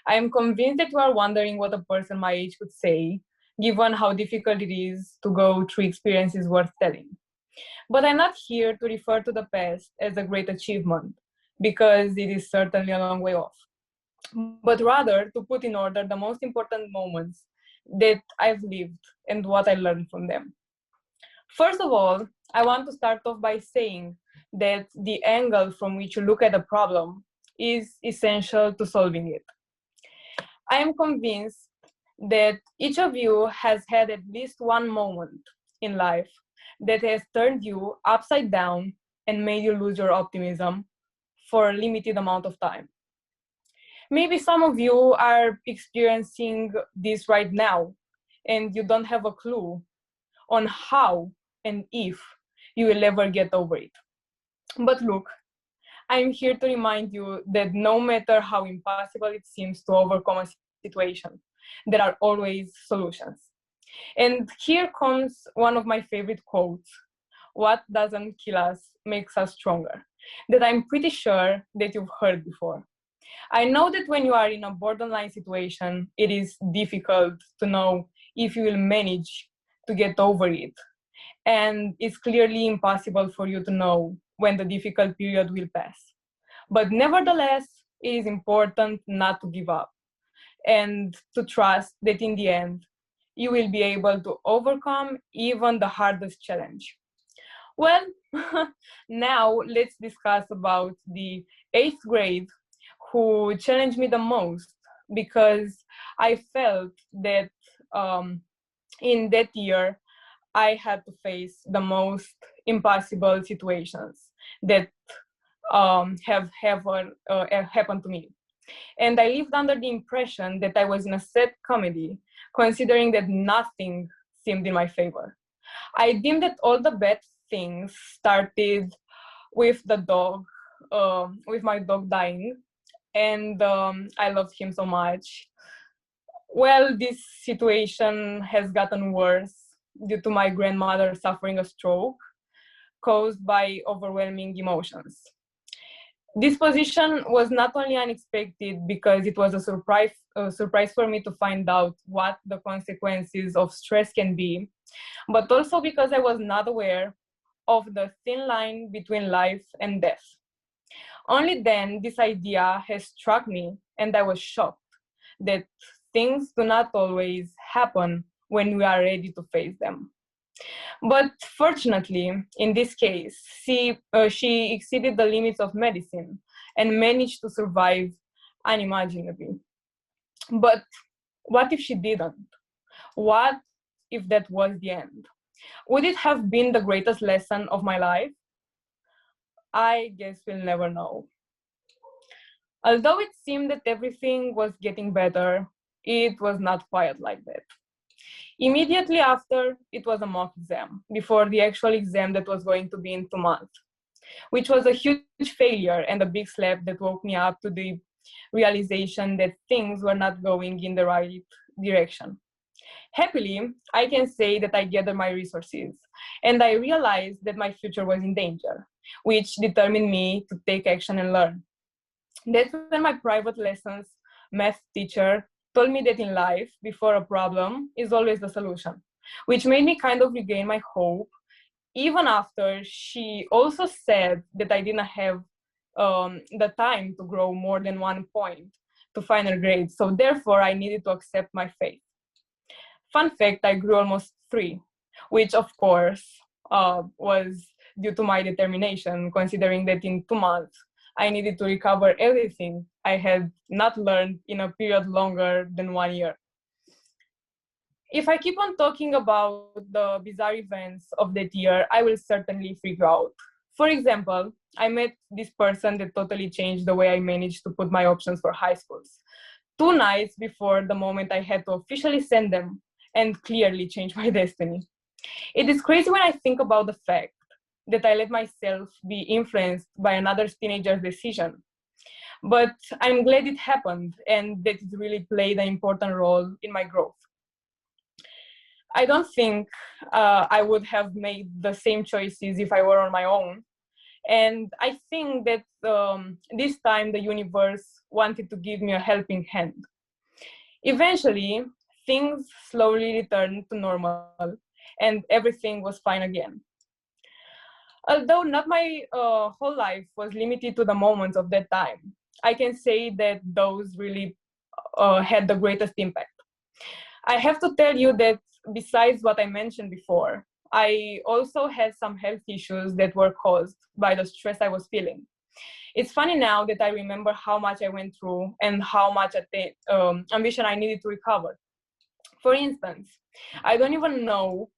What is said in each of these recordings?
I am convinced that you are wondering what a person my age would say, given how difficult it is to go through experiences worth telling. But I'm not here to refer to the past as a great achievement, because it is certainly a long way off, but rather to put in order the most important moments that I've lived and what I learned from them. First of all, I want to start off by saying that the angle from which you look at a problem is essential to solving it. I am convinced that each of you has had at least one moment in life that has turned you upside down and made you lose your optimism for a limited amount of time. Maybe some of you are experiencing this right now and you don't have a clue on how and if you will ever get over it. But look, I'm here to remind you that no matter how impossible it seems to overcome a situation, there are always solutions. And here comes one of my favorite quotes: "What doesn't kill us makes us stronger," that I'm pretty sure that you've heard before. I know that when you are in a borderline situation, it is difficult to know if you will manage to get over it. And it's clearly impossible for you to know when the difficult period will pass. But nevertheless, it is important not to give up and to trust that in the end, you will be able to overcome even the hardest challenge. Well, now let's discuss about the eighth grade who challenged me the most, because I felt that in that year, I had to face the most impossible situations that have ever happened to me. And I lived under the impression that I was in a sad comedy, considering that nothing seemed in my favor. I deemed that all the bad things started with the dog, with my dog dying, and I loved him so much. Well, this situation has gotten worse due to my grandmother suffering a stroke caused by overwhelming emotions. This position was not only unexpected because it was a surprise for me to find out what the consequences of stress can be, but also because I was not aware of the thin line between life and death. Only then this idea has struck me, and I was shocked that things do not always happen when we are ready to face them. But fortunately, in this case, she exceeded the limits of medicine and managed to survive unimaginably. But what if she didn't? What if that was the end? Would it have been the greatest lesson of my life? I guess we'll never know. Although it seemed that everything was getting better, it was not quite like that. Immediately after, it was a mock exam, before the actual exam that was going to be in 2 months, which was a huge failure and a big slap that woke me up to the realization that things were not going in the right direction. Happily, I can say that I gathered my resources and I realized that my future was in danger, which determined me to take action and learn. That's when my private lessons math teacher told me that in life, before a problem is always the solution, which made me kind of regain my hope, even after she also said that I didn't have the time to grow more than 1 point to final grade. So therefore, I needed to accept my fate. Fun fact, I grew almost 3, which of course was due to my determination, considering that in 2 months, I needed to recover everything I had not learned in a period longer than 1 year. If I keep on talking about the bizarre events of that year, I will certainly freak out. For example, I met this person that totally changed the way I managed to put my options for high schools. 2 nights before the moment I had to officially send them and clearly change my destiny. It is crazy when I think about the fact that I let myself be influenced by another teenager's decision. But I'm glad it happened and that it really played an important role in my growth. I don't think I would have made the same choices if I were on my own. And I think that this time the universe wanted to give me a helping hand. Eventually, things slowly returned to normal and everything was fine again. Although not my whole life was limited to the moments of that time, I can say that those really had the greatest impact. I have to tell you that besides what I mentioned before, I also had some health issues that were caused by the stress I was feeling. It's funny now that I remember how much I went through and how much ambition I needed to recover. For instance, I don't even know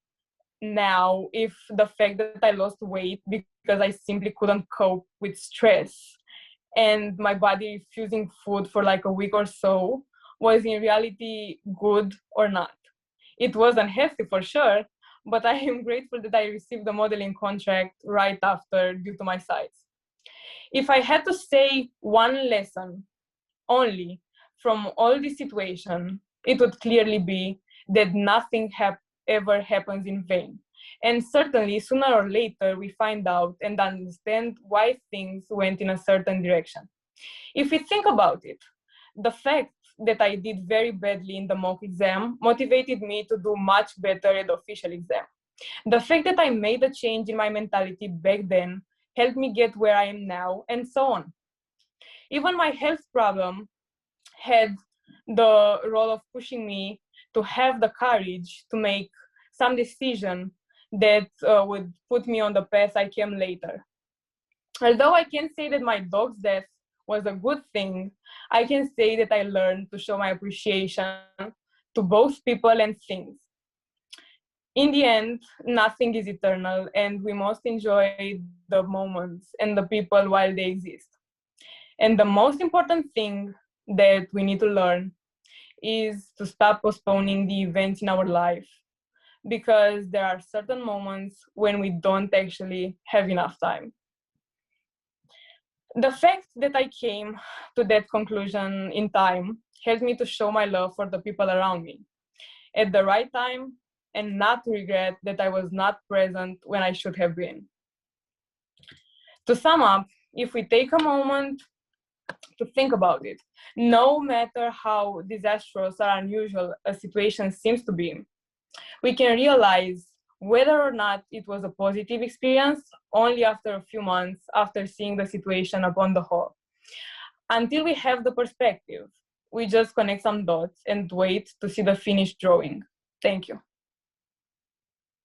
now if the fact that I lost weight because I simply couldn't cope with stress and my body refusing food for like a week or so was in reality good or not. It was unhealthy for sure, but I am grateful that I received the modeling contract right after due to my size. If I had to say one lesson only from all this situation, it would clearly be that nothing ever happens in vain. And certainly, sooner or later, we find out and understand why things went in a certain direction. If we think about it, the fact that I did very badly in the mock exam motivated me to do much better at the official exam. The fact that I made a change in my mentality back then helped me get where I am now, and so on. Even my health problem had the role of pushing me to have the courage to make some decision that would put me on the path I came later. Although I can say that my dog's death was a good thing, I can say that I learned to show my appreciation to both people and things. In the end, nothing is eternal, and we must enjoy the moments and the people while they exist. And the most important thing that we need to learn is to stop postponing the events in our life, because there are certain moments when we don't actually have enough time. The fact that I came to that conclusion in time helped me to show my love for the people around me at the right time and not regret that I was not present when I should have been. To sum up, if we take a moment to think about it, no matter how disastrous or unusual a situation seems to be, we can realize whether or not it was a positive experience only after a few months after seeing the situation upon the whole. Until we have the perspective, we just connect some dots and wait to see the finished drawing. Thank you.